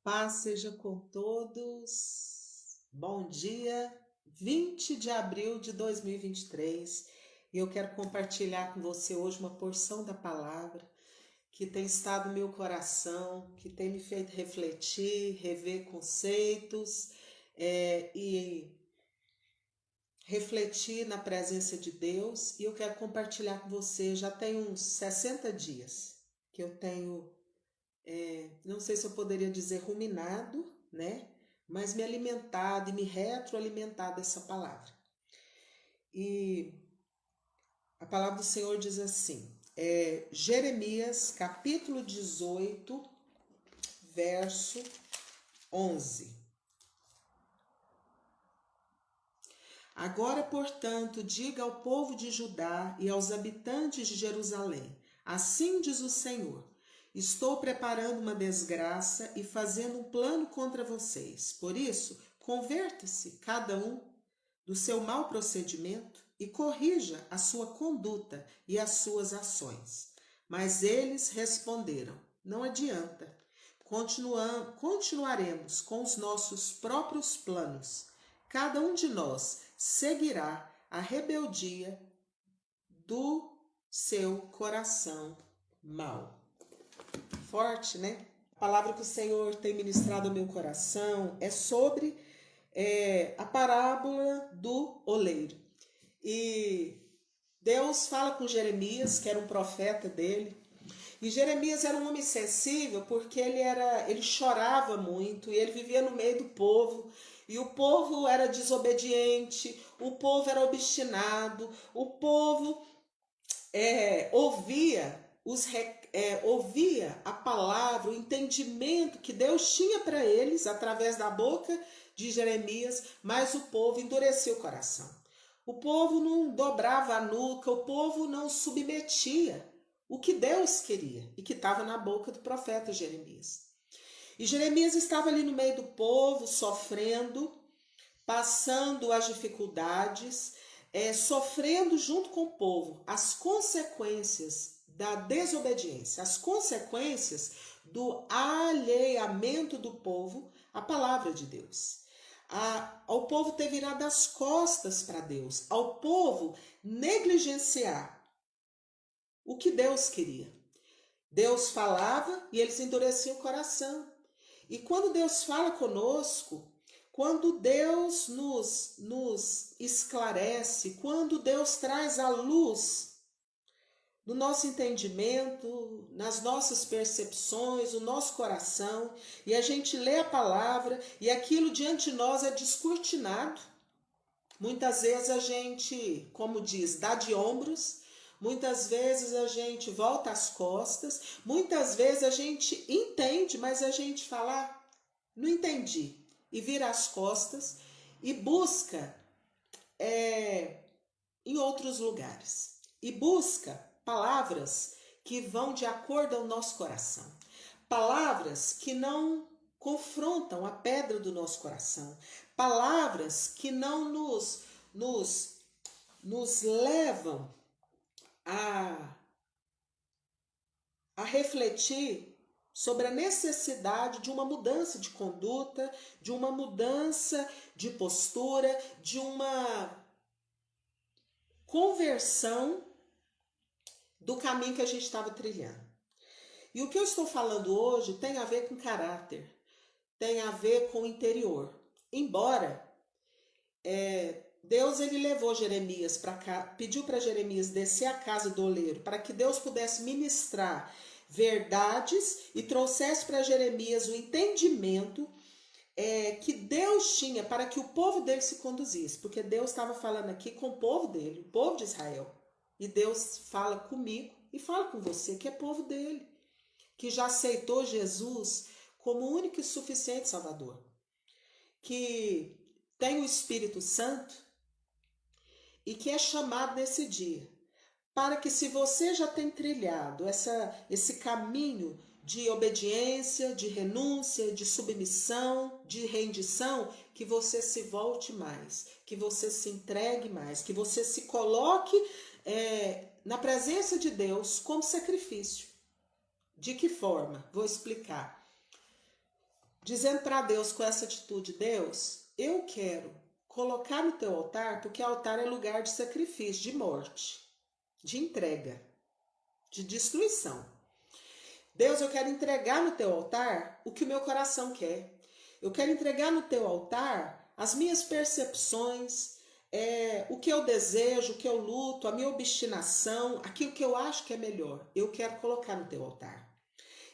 Paz seja com todos. Bom dia, 20 de abril de 2023. E eu quero compartilhar com você hoje uma porção da palavra que tem estado no meu coração, que tem me feito refletir, rever conceitos e refletir na presença de Deus. E eu quero compartilhar com você, já tem uns 60 dias que eu tenho não sei se eu poderia dizer ruminado, né? Mas me alimentado e me retroalimentado dessa palavra. E a palavra do Senhor diz assim, Jeremias capítulo 18, verso 11. Agora, portanto, diga ao povo de Judá e aos habitantes de Jerusalém, assim diz o Senhor, estou preparando uma desgraça e fazendo um plano contra vocês. Por isso, converta-se cada um do seu mau procedimento e corrija a sua conduta e as suas ações. Mas eles responderam, não adianta, continuaremos com os nossos próprios planos. Cada um de nós seguirá a rebeldia do seu coração mau. Forte, né? A palavra que o Senhor tem ministrado ao meu coração é sobre a parábola do oleiro. E Deus fala com Jeremias, que era um profeta dele. E Jeremias era um homem sensível porque ele chorava muito e ele vivia no meio do povo. E o povo era desobediente, o povo era obstinado, o povo ouvia a palavra, o entendimento que Deus tinha para eles através da boca de Jeremias, mas o povo endurecia o coração. O povo não dobrava a nuca, o povo não submetia o que Deus queria e que estava na boca do profeta Jeremias. E Jeremias estava ali no meio do povo, sofrendo, passando as dificuldades, sofrendo junto com o povo as consequências da desobediência, as consequências do alheamento do povo à palavra de Deus. Ao povo ter virado as costas para Deus, ao povo negligenciar o que Deus queria. Deus falava e eles endureciam o coração. E quando Deus fala conosco, quando Deus nos esclarece, quando Deus traz a luz no nosso entendimento, nas nossas percepções, no nosso coração, e a gente lê a palavra e aquilo diante de nós é descortinado, muitas vezes a gente, como diz, dá de ombros, muitas vezes a gente volta as costas, muitas vezes a gente entende, mas a gente fala, não entendi, e vira as costas e busca em outros lugares. E busca palavras que vão de acordo ao nosso coração. Palavras que não confrontam a pedra do nosso coração. Palavras que não nos levam a refletir sobre a necessidade de uma mudança de conduta, de uma mudança de postura, de uma conversão do caminho que a gente estava trilhando. E o que eu estou falando hoje tem a ver com caráter, tem a ver com o interior. Embora Deus ele levou Jeremias para cá, pediu para Jeremias descer à casa do oleiro, para que Deus pudesse ministrar verdades e trouxesse para Jeremias o entendimento que Deus tinha para que o povo dele se conduzisse, porque Deus estava falando aqui com o povo dele, o povo de Israel. E Deus fala comigo e fala com você, que é povo dele, que já aceitou Jesus como único e suficiente Salvador, que tem o Espírito Santo e que é chamado nesse dia, para que se você já tem trilhado esse caminho de obediência, de renúncia, de submissão, de rendição, que você se volte mais, que você se entregue mais, que você se coloque na presença de Deus como sacrifício. De que forma? Vou explicar. dizendo para Deus com essa atitude: Deus, eu quero colocar no teu altar, porque altar é lugar de sacrifício, de morte, de entrega, de destruição. Deus, eu quero entregar no teu altar o que o meu coração quer. Eu quero entregar no teu altar as minhas percepções, o que eu desejo, o que eu luto, a minha obstinação, aquilo que eu acho que é melhor. Eu quero colocar no teu altar.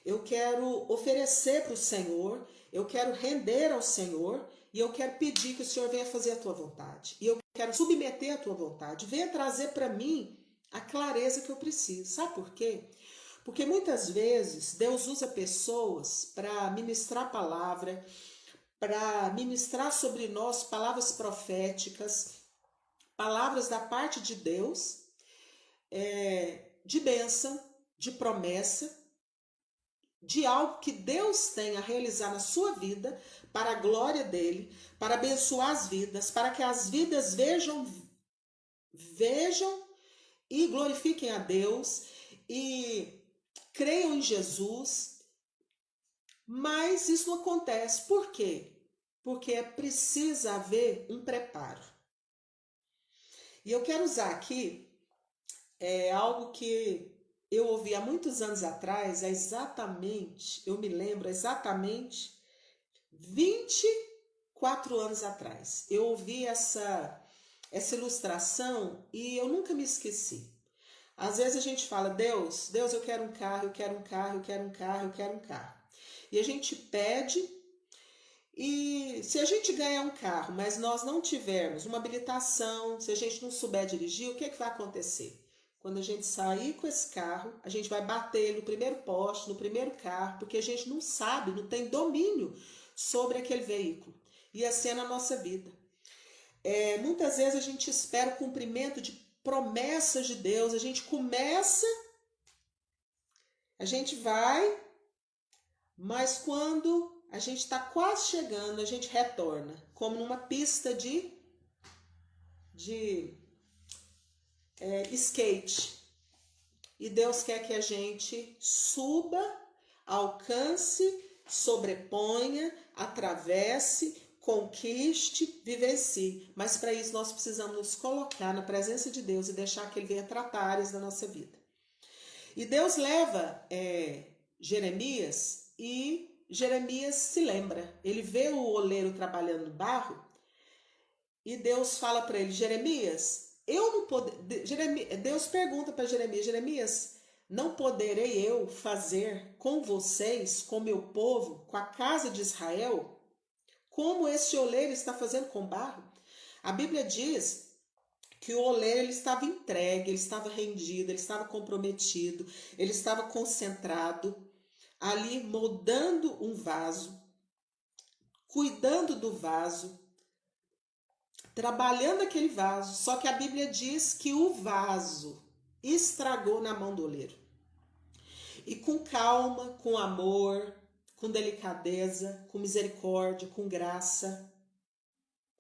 Eu quero oferecer para o Senhor, eu quero render ao Senhor e eu quero pedir que o Senhor venha fazer a tua vontade. E eu quero submeter a tua vontade. Venha trazer para mim a clareza que eu preciso. Sabe por quê? Porque muitas vezes Deus usa pessoas para ministrar a palavra, para ministrar sobre nós palavras proféticas, palavras da parte de Deus, de bênção, de promessa, de algo que Deus tem a realizar na sua vida, para a glória dele, para abençoar as vidas, para que as vidas vejam e glorifiquem a Deus e creiam em Jesus. Mas isso não acontece. Por quê? Porque precisa haver um preparo. E eu quero usar aqui algo que eu ouvi há muitos anos atrás, eu me lembro exatamente 24 anos atrás. Eu ouvi essa ilustração e eu nunca me esqueci. Às vezes a gente fala: Deus, eu quero um carro, eu quero um carro, eu quero um carro, eu quero um carro. E a gente pede, e se a gente ganhar um carro, mas nós não tivermos uma habilitação, se a gente não souber dirigir, o que vai acontecer? Quando a gente sair com esse carro, a gente vai bater no primeiro poste, no primeiro carro, porque a gente não sabe, não tem domínio sobre aquele veículo. E assim é na nossa vida. Muitas vezes a gente espera o cumprimento de promessas de Deus, a gente começa, a gente vai, mas quando a gente está quase chegando, a gente retorna, como numa pista de skate. E Deus quer que a gente suba, alcance, sobreponha, atravesse, conquiste, vivencie. Mas para isso nós precisamos nos colocar na presença de Deus e deixar que Ele venha tratar áreas da nossa vida. E Deus leva Jeremias, e Jeremias se lembra. Ele vê o oleiro trabalhando no barro e Deus fala para ele: Jeremias, Deus pergunta para Jeremias, não poderei eu fazer com vocês, com meu povo, com a casa de Israel, como esse oleiro está fazendo com barro? A Bíblia diz que o oleiro ele estava entregue, ele estava rendido, ele estava comprometido, ele estava concentrado, ali moldando um vaso, cuidando do vaso, trabalhando aquele vaso. Só que a Bíblia diz que o vaso estragou na mão do oleiro. E com calma, com amor, com delicadeza, com misericórdia, com graça,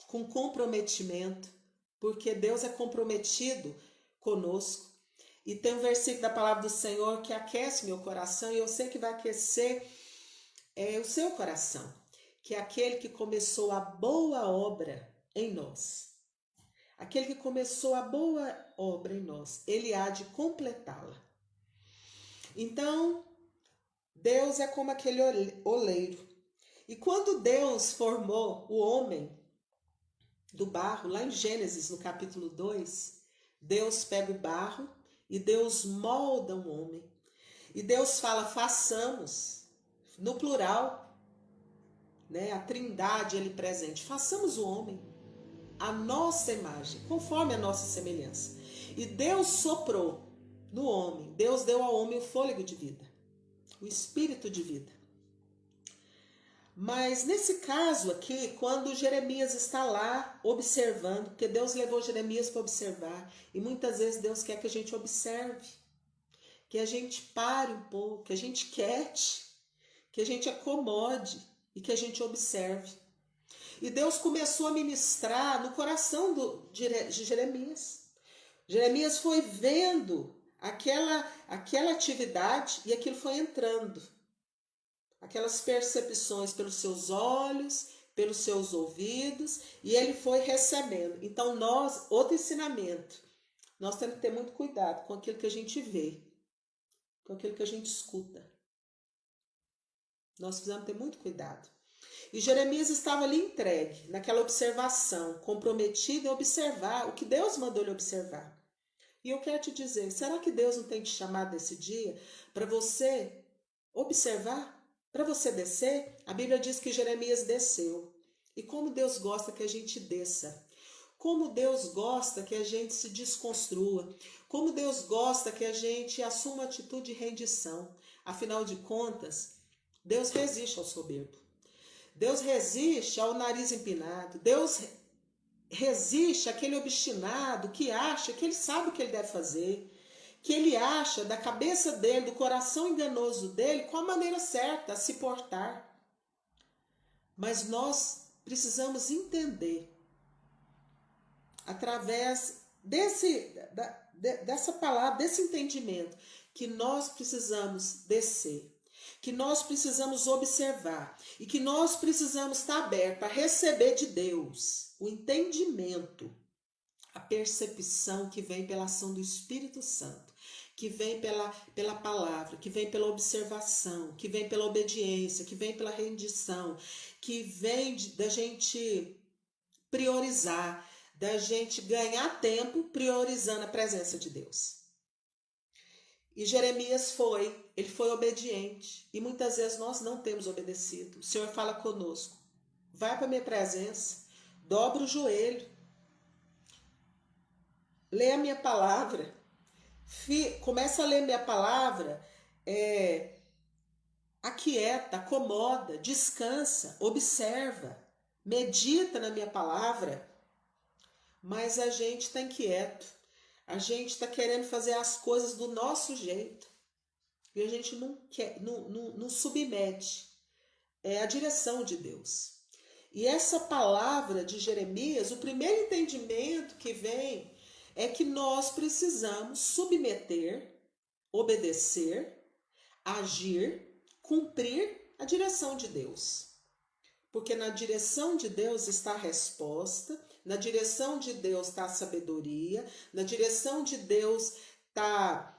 com comprometimento, porque Deus é comprometido conosco. E tem um versículo da palavra do Senhor que aquece meu coração, e eu sei que vai aquecer o seu coração, que é aquele que começou a boa obra em nós. Aquele que começou a boa obra em nós, ele há de completá-la. Então, Deus é como aquele oleiro. E quando Deus formou o homem do barro, lá em Gênesis, no capítulo 2, Deus pega o barro e Deus molda um homem. E Deus fala: façamos, no plural, né? A trindade ele presente, façamos o homem a nossa imagem, conforme a nossa semelhança. E Deus soprou no homem, Deus deu ao homem o fôlego de vida, o espírito de vida. Mas nesse caso aqui, quando Jeremias está lá observando, porque Deus levou Jeremias para observar, e muitas vezes Deus quer que a gente observe, que a gente pare um pouco, que a gente quiete, que a gente acomode e que a gente observe. E Deus começou a ministrar no coração de Jeremias. Jeremias foi vendo aquela atividade e aquilo foi entrando. aquelas percepções pelos seus olhos, pelos seus ouvidos, e ele foi recebendo. Então outro ensinamento, nós temos que ter muito cuidado com aquilo que a gente vê, com aquilo que a gente escuta. Nós precisamos ter muito cuidado. E Jeremias estava ali entregue, naquela observação, comprometido em observar o que Deus mandou ele observar. E eu quero te dizer, será que Deus não tem te chamado nesse dia para você observar? Para você descer? A Bíblia diz que Jeremias desceu. E como Deus gosta que a gente desça. Como Deus gosta que a gente se desconstrua. Como Deus gosta que a gente assuma uma atitude de rendição. Afinal de contas, Deus resiste ao soberbo. Deus resiste ao nariz empinado. Deus resiste àquele obstinado que acha que ele sabe o que ele deve fazer. Que ele acha da cabeça dele, do coração enganoso dele, qual a maneira certa a se portar. Mas nós precisamos entender, através dessa palavra, desse entendimento, que nós precisamos descer, que nós precisamos observar e que nós precisamos estar abertos a receber de Deus o entendimento, a percepção que vem pela ação do Espírito Santo, que vem pela palavra, que vem pela observação, que vem pela obediência, que vem pela rendição, que vem da gente priorizar, da gente ganhar tempo priorizando a presença de Deus. E Jeremias ele foi obediente. E muitas vezes nós não temos obedecido. O Senhor fala conosco, vai para a minha presença, dobra o joelho, lê a minha palavra, começa a ler minha palavra, aquieta, acomoda, descansa, observa, medita na minha palavra. Mas a gente está inquieto, a gente está querendo fazer as coisas do nosso jeito e a gente não submete a direção de Deus. E essa palavra de Jeremias, o primeiro entendimento que vem é que nós precisamos submeter, obedecer, agir, cumprir a direção de Deus. Porque na direção de Deus está a resposta, na direção de Deus está a sabedoria, na direção de Deus está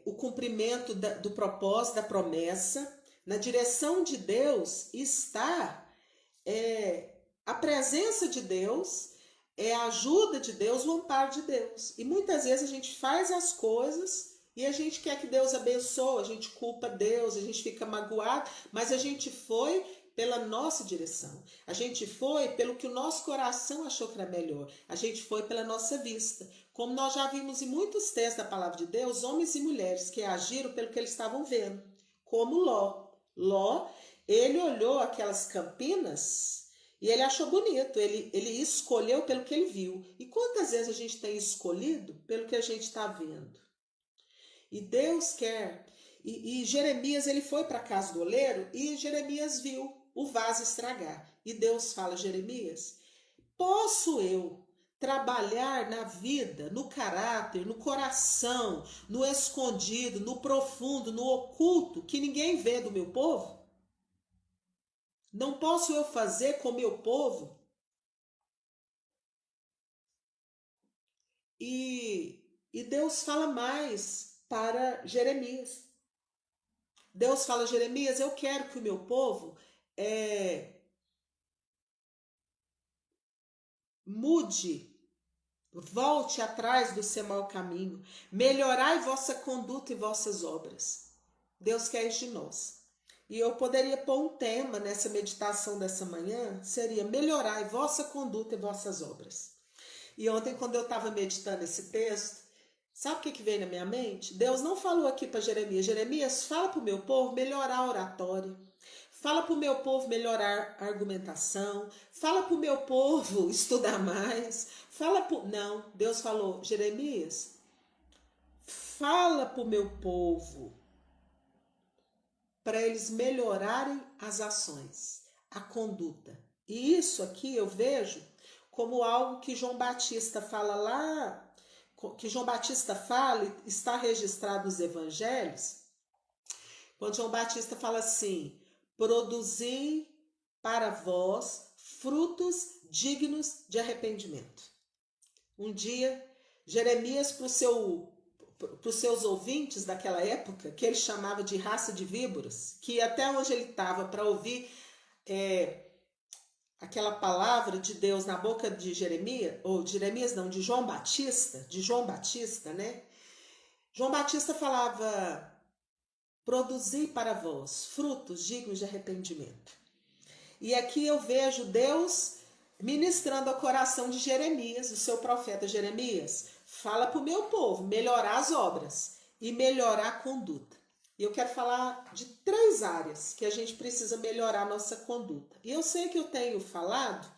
o cumprimento do propósito, da promessa. Na direção de Deus está a presença de Deus, a ajuda de Deus, o amparo de Deus. E muitas vezes a gente faz as coisas e a gente quer que Deus abençoe, a gente culpa Deus, a gente fica magoado, mas a gente foi pela nossa direção. A gente foi pelo que o nosso coração achou que era melhor. A gente foi pela nossa vista. Como nós já vimos em muitos textos da palavra de Deus, homens e mulheres que agiram pelo que eles estavam vendo. Como Ló. Ló, ele olhou aquelas campinas e ele achou bonito. Ele escolheu pelo que ele viu. E quantas vezes a gente tem escolhido pelo que a gente está vendo? E Deus quer. E Jeremias, ele foi para a casa do oleiro e Jeremias viu o vaso estragar. E Deus fala, Jeremias, posso eu trabalhar na vida, no caráter, no coração, no escondido, no profundo, no oculto, que ninguém vê do meu povo? Não posso eu fazer com o meu povo? E Deus fala mais para Jeremias. Deus fala, Jeremias, eu quero que o meu povo mude, volte atrás do seu mau caminho, melhorai vossa conduta e vossas obras. Deus quer isso de nós. E eu poderia pôr um tema nessa meditação dessa manhã, seria melhorai vossa conduta e vossas obras. E ontem, quando eu estava meditando esse texto, sabe o que veio na minha mente? Deus não falou aqui para Jeremias, Jeremias, fala para o meu povo melhorar a oratória, fala para o meu povo melhorar a argumentação, fala para o meu povo estudar mais, Não, Deus falou, Jeremias, fala para o meu povo para eles melhorarem as ações, a conduta. E isso aqui eu vejo como algo que João Batista fala lá, que João Batista fala, está registrado nos evangelhos, Quando João Batista fala assim: produzi para vós frutos dignos de arrependimento. Um dia, Jeremias, para os seus ouvintes daquela época, que ele chamava de raça de víboras, que até onde ele estava para ouvir aquela palavra de Deus na boca de Jeremias, ou de Jeremias não, de João Batista, né? João Batista falava: produzi para vós frutos dignos de arrependimento. E aqui eu vejo Deus ministrando ao coração de Jeremias, o seu profeta Jeremias: fala para o meu povo melhorar as obras e melhorar a conduta. E eu quero falar de 3 áreas que a gente precisa melhorar a nossa conduta. E eu sei que eu tenho falado,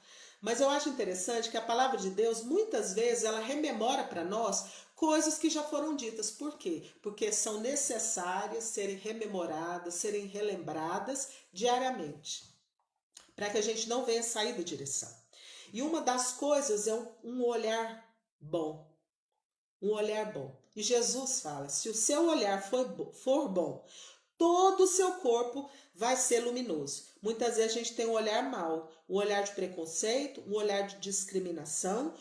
mas eu acho interessante que a palavra de Deus, muitas vezes, ela rememora para nós coisas que já foram ditas. Por quê? Porque são necessárias serem rememoradas, serem relembradas diariamente, para que a gente não venha sair da direção. E uma das coisas é um olhar bom. Um olhar bom. E Jesus fala: se o seu olhar for bom, todo o seu corpo vai ser luminoso. Muitas vezes a gente tem um olhar mau, um olhar de preconceito, um olhar de discriminação.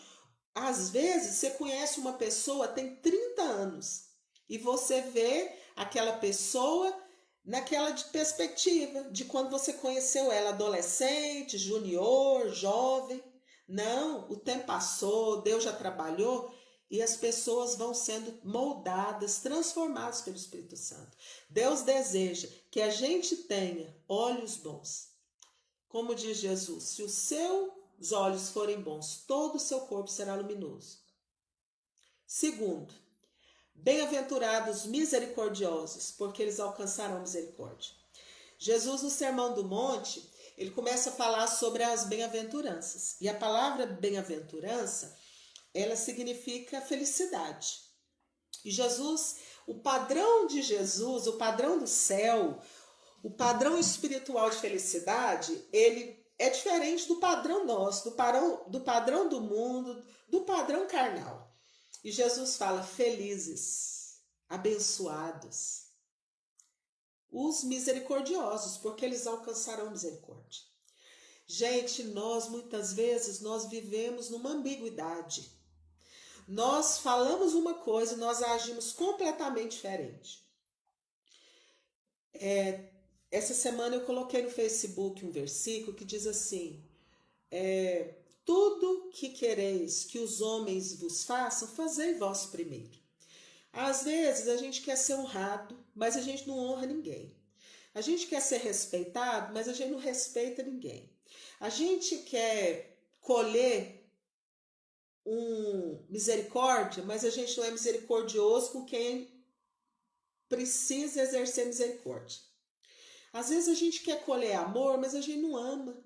Às vezes você conhece uma pessoa, tem 30 anos, e você vê aquela pessoa naquela perspectiva de quando você conheceu ela, adolescente, junior, jovem. Não, o tempo passou, Deus já trabalhou e as pessoas vão sendo moldadas, transformadas pelo Espírito Santo. Deus deseja que a gente tenha olhos bons. Como diz Jesus: se os seus olhos forem bons, todo o seu corpo será luminoso. Segundo, bem-aventurados misericordiosos, porque eles alcançarão misericórdia. Jesus, no Sermão do Monte, ele começa a falar sobre as bem-aventuranças. E a palavra bem-aventurança, ela significa felicidade. E Jesus, o padrão de Jesus, o padrão do céu, o padrão espiritual de felicidade, ele é diferente do padrão nosso, do padrão do mundo, do padrão carnal. E Jesus fala: felizes, abençoados, os misericordiosos, porque eles alcançarão misericórdia. Gente, muitas vezes nós vivemos numa ambiguidade. Nós falamos uma coisa e nós agimos completamente diferente. Essa semana eu coloquei no Facebook um versículo que diz assim: tudo que quereis que os homens vos façam, fazei vós primeiro. Às vezes a gente quer ser honrado, mas a gente não honra ninguém. A gente quer ser respeitado, mas a gente não respeita ninguém. A gente quer colher misericórdia, mas a gente não é misericordioso com quem precisa exercer misericórdia. Às vezes a gente quer colher amor, mas a gente não ama.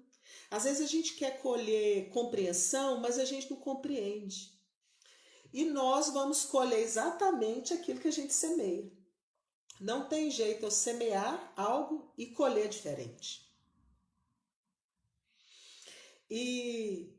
Às vezes a gente quer colher compreensão, mas a gente não compreende. E nós vamos colher exatamente aquilo que a gente semeia. Não tem jeito eu semear algo e colher diferente. E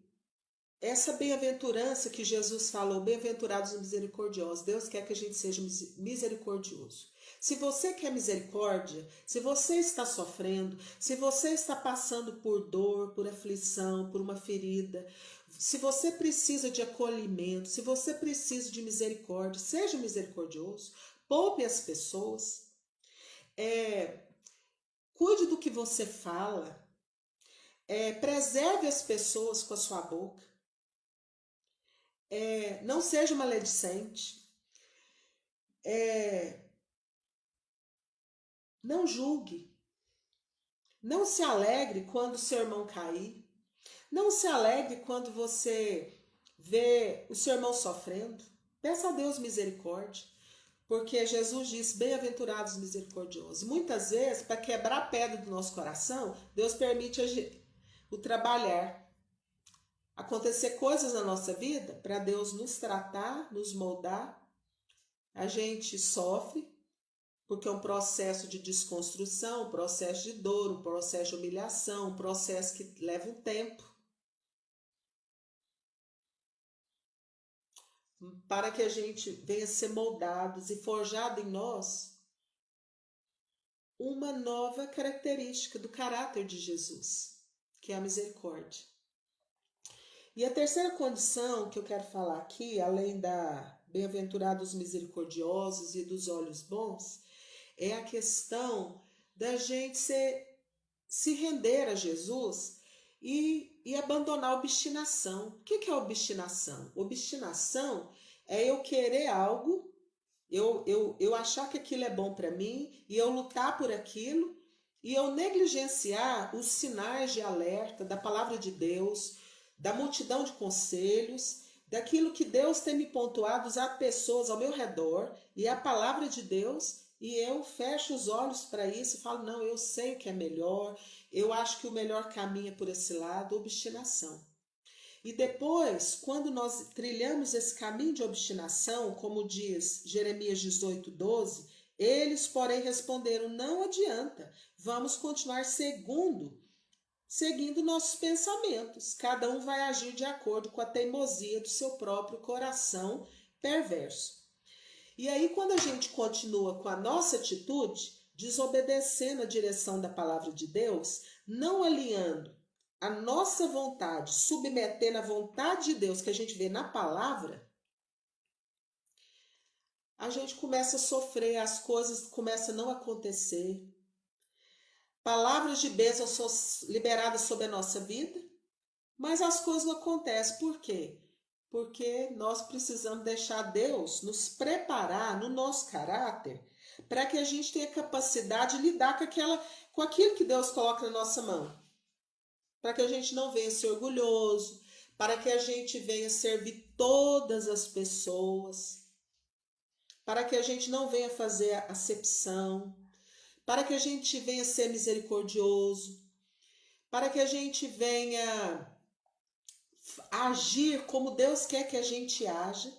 essa bem-aventurança que Jesus falou, bem-aventurados os misericordiosos, Deus quer que a gente seja misericordioso. Se você quer misericórdia, se você está sofrendo, se você está passando por dor, por aflição, por uma ferida, se você precisa de acolhimento, se você precisa de misericórdia, seja misericordioso, poupe as pessoas, cuide do que você fala, preserve as pessoas com a sua boca, não seja maledicente, não julgue, não se alegre quando o seu irmão cair, não se alegre quando você vê o seu irmão sofrendo. Peça a Deus misericórdia, porque Jesus disse: bem-aventurados misericordiosos. Muitas vezes, para quebrar a pedra do nosso coração, Deus permite o trabalhar, acontecer coisas na nossa vida para Deus nos tratar, nos moldar. A gente sofre, porque é um processo de desconstrução, um processo de dor, um processo de humilhação, um processo que leva um tempo, para que a gente venha ser moldados e forjado em nós uma nova característica do caráter de Jesus, que é a misericórdia. E a terceira condição que eu quero falar aqui, além da bem-aventurados misericordiosos e dos olhos bons, é a questão da gente se render a Jesus e abandonar a obstinação. O que é obstinação? Obstinação é eu querer algo, eu achar que aquilo é bom para mim e eu lutar por aquilo e eu negligenciar os sinais de alerta da palavra de Deus, da multidão de conselhos, daquilo que Deus tem me pontuado, usar pessoas ao meu redor e a palavra de Deus, e eu fecho os olhos para isso e falo, não, eu sei o que é melhor, eu acho que o melhor caminho é por esse lado, obstinação. E depois, quando nós trilhamos esse caminho de obstinação, como diz Jeremias 18:12, eles, porém, responderam, não adianta, vamos continuar seguindo nossos pensamentos. Cada um vai agir de acordo com a teimosia do seu próprio coração perverso. E aí, quando a gente continua com a nossa atitude, desobedecendo a direção da palavra de Deus, não alinhando a nossa vontade, submetendo a vontade de Deus que a gente vê na palavra, a gente começa a sofrer, as coisas começam a não acontecer. Palavras de bênção são liberadas sobre a nossa vida, mas as coisas não acontecem. Por quê? Porque nós precisamos deixar Deus nos preparar no nosso caráter para que a gente tenha capacidade de lidar com aquilo que Deus coloca na nossa mão. Para que a gente não venha ser orgulhoso, para que a gente venha servir todas as pessoas, para que a gente não venha fazer acepção, para que a gente venha ser misericordioso, para que a gente venha agir como Deus quer que a gente haja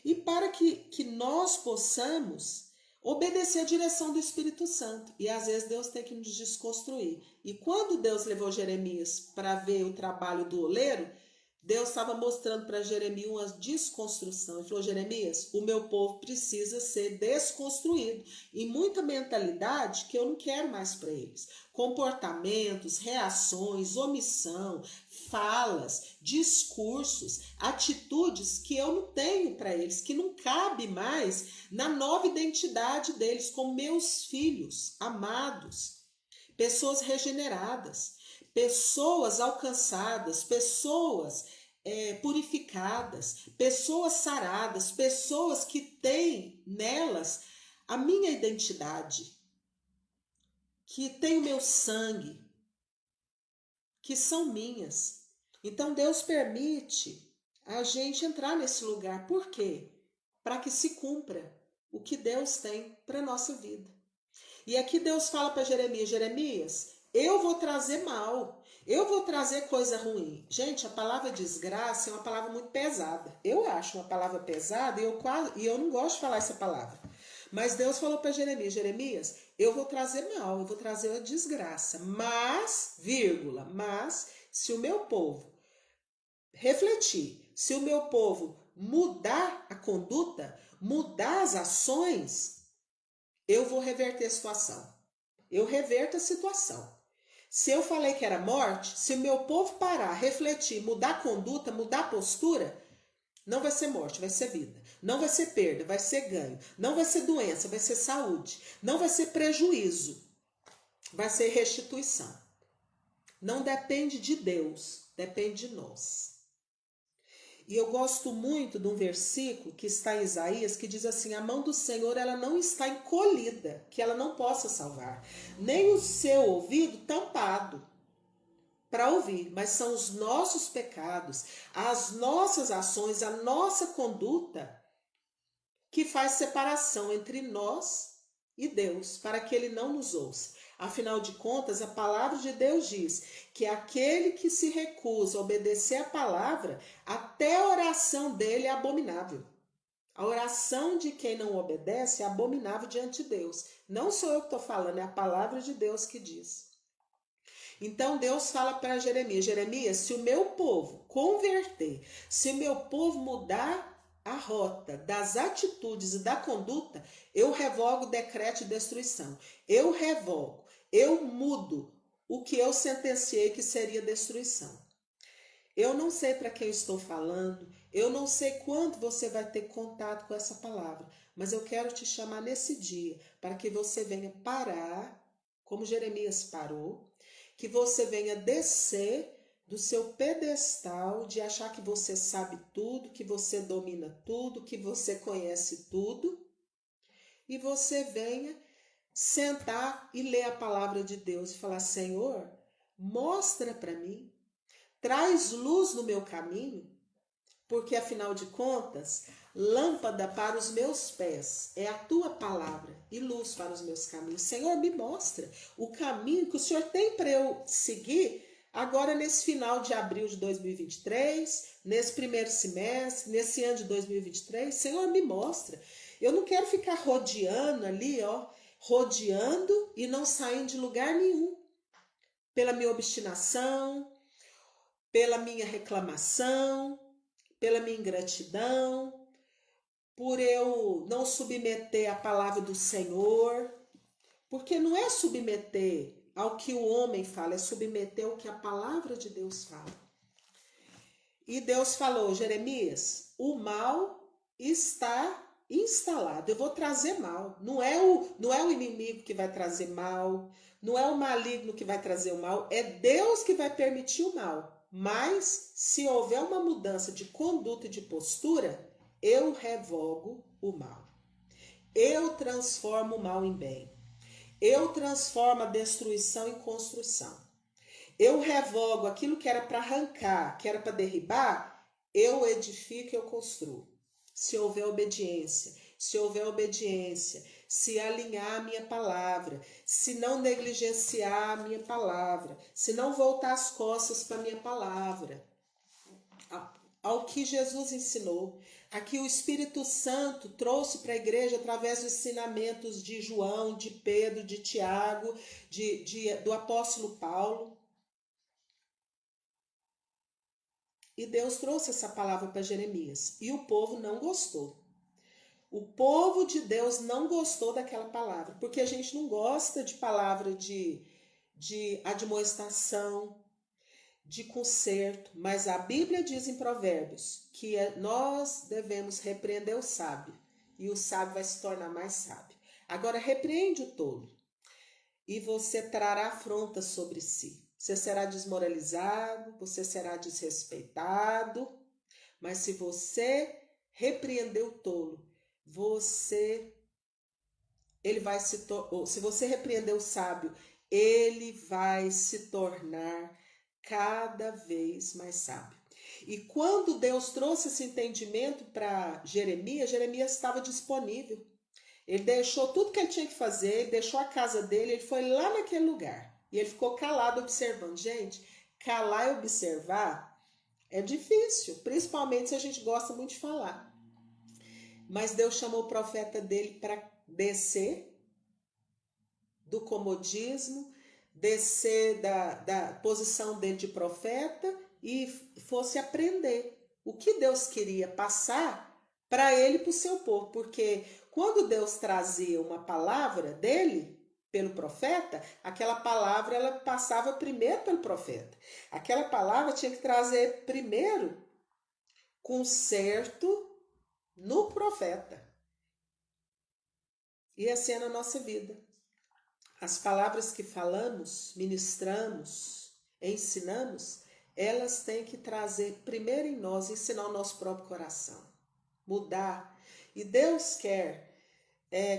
e para que nós possamos obedecer a direção do Espírito Santo. E às vezes Deus tem que nos desconstruir. E quando Deus levou Jeremias para ver o trabalho do oleiro, Deus estava mostrando para Jeremias uma desconstrução. Ele falou, Jeremias, o meu povo precisa ser desconstruído. E muita mentalidade que eu não quero mais para eles. Comportamentos, reações, omissão, falas, discursos, atitudes que eu não tenho para eles, que não cabe mais na nova identidade deles como meus filhos amados, pessoas regeneradas, pessoas alcançadas, pessoas purificadas, pessoas saradas, pessoas que têm nelas a minha identidade, que tem o meu sangue, que são minhas. Então Deus permite a gente entrar nesse lugar. Por quê? Para que se cumpra o que Deus tem para a nossa vida. E aqui Deus fala para Jeremias, Jeremias, eu vou trazer mal, eu vou trazer coisa ruim. Gente, a palavra desgraça é uma palavra muito pesada. Eu acho uma palavra pesada e eu não gosto de falar essa palavra. Mas Deus falou para Jeremias, Jeremias, eu vou trazer mal, eu vou trazer a desgraça. Mas, vírgula, mas se o meu povo refletir, se o meu povo mudar a conduta, mudar as ações, eu vou reverter a situação. Eu reverto a situação. Se eu falei que era morte, se o meu povo parar, refletir, mudar a conduta, mudar a postura, não vai ser morte, vai ser vida. Não vai ser perda, vai ser ganho. Não vai ser doença, vai ser saúde. Não vai ser prejuízo, vai ser restituição. Não depende de Deus, depende de nós. E eu gosto muito de um versículo que está em Isaías, que diz assim, a mão do Senhor ela não está encolhida, que ela não possa salvar, nem o seu ouvido tampado para ouvir, mas são os nossos pecados, as nossas ações, a nossa conduta que faz separação entre nós e Deus, para que Ele não nos ouça. Afinal de contas, a palavra de Deus diz que aquele que se recusa a obedecer a palavra, até a oração dele é abominável. A oração de quem não obedece é abominável diante de Deus. Não sou eu que estou falando, é a palavra de Deus que diz. Então Deus fala para Jeremias, Jeremias, se o meu povo converter, se o meu povo mudar a rota das atitudes e da conduta, eu revogo o decreto de destruição. Eu revogo, eu mudo o que eu sentenciei que seria destruição. Eu não sei para quem eu estou falando, eu não sei quando você vai ter contato com essa palavra, mas eu quero te chamar nesse dia para que você venha parar, como Jeremias parou, que você venha descer do seu pedestal de achar que você sabe tudo, que você domina tudo, que você conhece tudo, e você venha sentar e ler a palavra de Deus e falar: Senhor, mostra para mim, traz luz no meu caminho, porque afinal de contas, lâmpada para os meus pés é a tua palavra e luz para os meus caminhos. Senhor, me mostra o caminho que o Senhor tem para eu seguir agora nesse final de abril de 2023, nesse primeiro semestre, nesse ano de 2023. Senhor, me mostra. Eu não quero ficar rodeando ali, rodeando e não saindo de lugar nenhum. Pela minha obstinação, pela minha reclamação, pela minha ingratidão, por eu não submeter a palavra do Senhor, porque não é submeter ao que o homem fala, é submeter ao que a palavra de Deus fala. E Deus falou: Jeremias, o mal está instalado, eu vou trazer mal. Não é o inimigo que vai trazer mal, não é o maligno que vai trazer o mal, é Deus que vai permitir o mal. Mas, se houver uma mudança de conduta e de postura, eu revogo o mal. Eu transformo o mal em bem. Eu transformo a destruição em construção. Eu revogo aquilo que era para arrancar, que era para derribar, eu edifico e eu construo. Se houver obediência, se alinhar a minha palavra, se não negligenciar a minha palavra, se não voltar as costas para a minha palavra, ao que Jesus ensinou, a que o Espírito Santo trouxe para a igreja através dos ensinamentos de João, de Pedro, de Tiago, do apóstolo Paulo. E Deus trouxe essa palavra para Jeremias. E o povo não gostou. O povo de Deus não gostou daquela palavra. Porque a gente não gosta de palavra de admoestação, de conserto. Mas a Bíblia diz em Provérbios que nós devemos repreender o sábio. E o sábio vai se tornar mais sábio. Agora repreende o tolo. E você trará afronta sobre si. Você será desmoralizado, você será desrespeitado, mas se você repreender o tolo, se você repreender o sábio, ele vai se tornar cada vez mais sábio. E quando Deus trouxe esse entendimento para Jeremias, Jeremias estava disponível. Ele deixou tudo que ele tinha que fazer, ele deixou a casa dele, ele foi lá naquele lugar. E ele ficou calado observando. Gente, calar e observar é difícil, principalmente se a gente gosta muito de falar. Mas Deus chamou o profeta dele para descer do comodismo, descer da posição dele de profeta e fosse aprender o que Deus queria passar para ele e para o seu povo. Porque quando Deus trazia uma palavra dele, pelo profeta, aquela palavra ela passava primeiro pelo profeta. Aquela palavra tinha que trazer primeiro conserto no profeta. E assim é na nossa vida. As palavras que falamos, ministramos, ensinamos, elas têm que trazer primeiro em nós, ensinar o nosso próprio coração, mudar. E Deus quer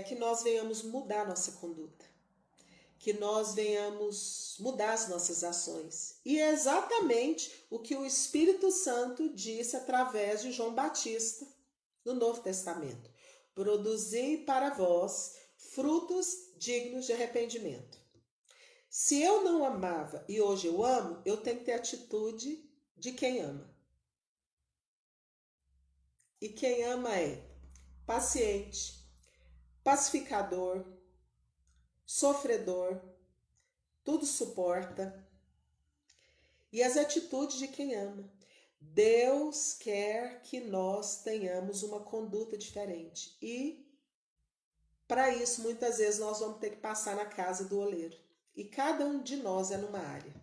que nós venhamos mudar a nossa conduta, que nós venhamos mudar as nossas ações. E é exatamente o que o Espírito Santo disse através de João Batista no Novo Testamento. Produzi para vós frutos dignos de arrependimento. Se eu não amava e hoje eu amo, eu tenho que ter atitude de quem ama. E quem ama é paciente, pacificador, sofredor, tudo suporta. E as atitudes de quem ama. Deus quer que nós tenhamos uma conduta diferente. E para isso, muitas vezes, nós vamos ter que passar na casa do oleiro. E cada um de nós é numa área.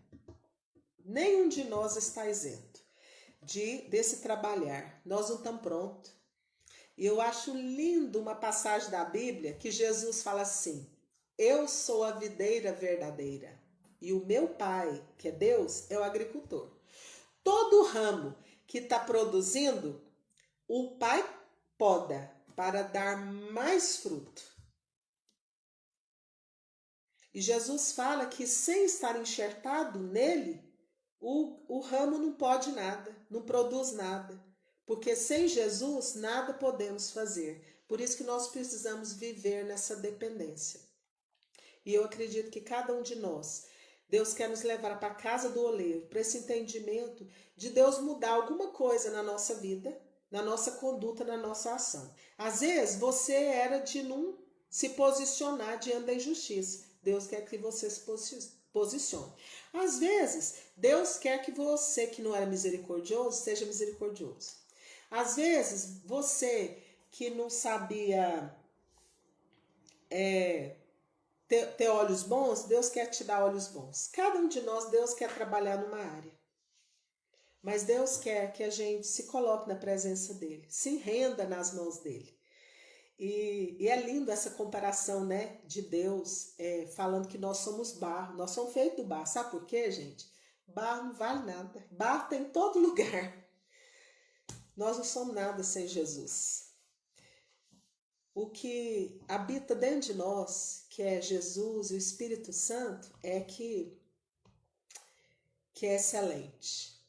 Nenhum de nós está isento desse trabalhar. Nós não estamos prontos. E eu acho lindo uma passagem da Bíblia que Jesus fala assim: eu sou a videira verdadeira e o meu pai, que é Deus, é o agricultor. Todo ramo que está produzindo, o pai poda para dar mais fruto. E Jesus fala que sem estar enxertado nele, o ramo não pode nada, não produz nada. Porque sem Jesus nada podemos fazer. Por isso que nós precisamos viver nessa dependência. E eu acredito que cada um de nós, Deus quer nos levar para a casa do oleiro, para esse entendimento de Deus mudar alguma coisa na nossa vida, na nossa conduta, na nossa ação. Às vezes você era de não se posicionar diante da injustiça. Deus quer que você se posicione. Às vezes, Deus quer que você, que não era misericordioso, seja misericordioso. Às vezes, você que não sabia ter olhos bons, Deus quer te dar olhos bons. Cada um de nós, Deus quer trabalhar numa área. Mas Deus quer que a gente se coloque na presença dele, se renda nas mãos dele. E é lindo essa comparação, né, de Deus falando que nós somos barro, nós somos feitos do barro. Sabe por quê, gente? Barro não vale nada. Barro tem em todo lugar. Nós não somos nada sem Jesus. O que habita dentro de nós, que é Jesus e o Espírito Santo, que é excelente.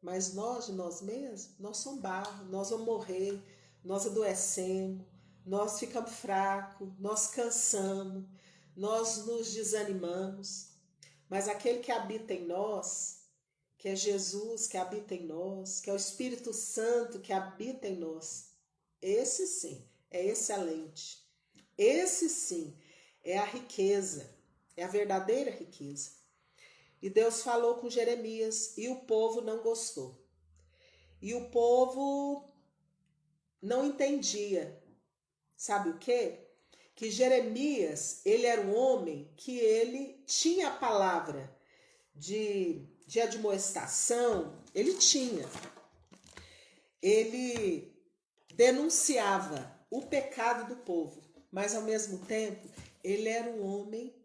Mas nós, de nós mesmos, nós somos barro, nós vamos morrer, nós adoecemos, nós ficamos fracos, nós cansamos, nós nos desanimamos. Mas aquele que habita em nós, que é Jesus que habita em nós, que é o Espírito Santo que habita em nós, esse sim é excelente. Esse sim é a riqueza, é a verdadeira riqueza. E Deus falou com Jeremias e o povo não gostou. E o povo não entendia. Sabe o quê? Que Jeremias, ele era um homem que ele tinha a palavra de admoestação, ele tinha. Ele denunciava o pecado do povo, mas ao mesmo tempo ele era um homem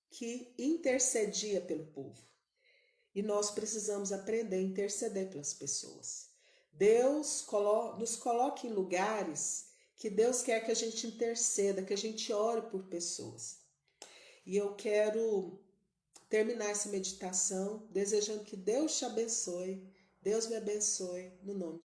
que intercedia pelo povo. E nós precisamos aprender a interceder pelas pessoas. Deus nos coloca em lugares que Deus quer que a gente interceda, que a gente ore por pessoas. E eu quero terminar essa meditação desejando que Deus te abençoe, Deus me abençoe, no nome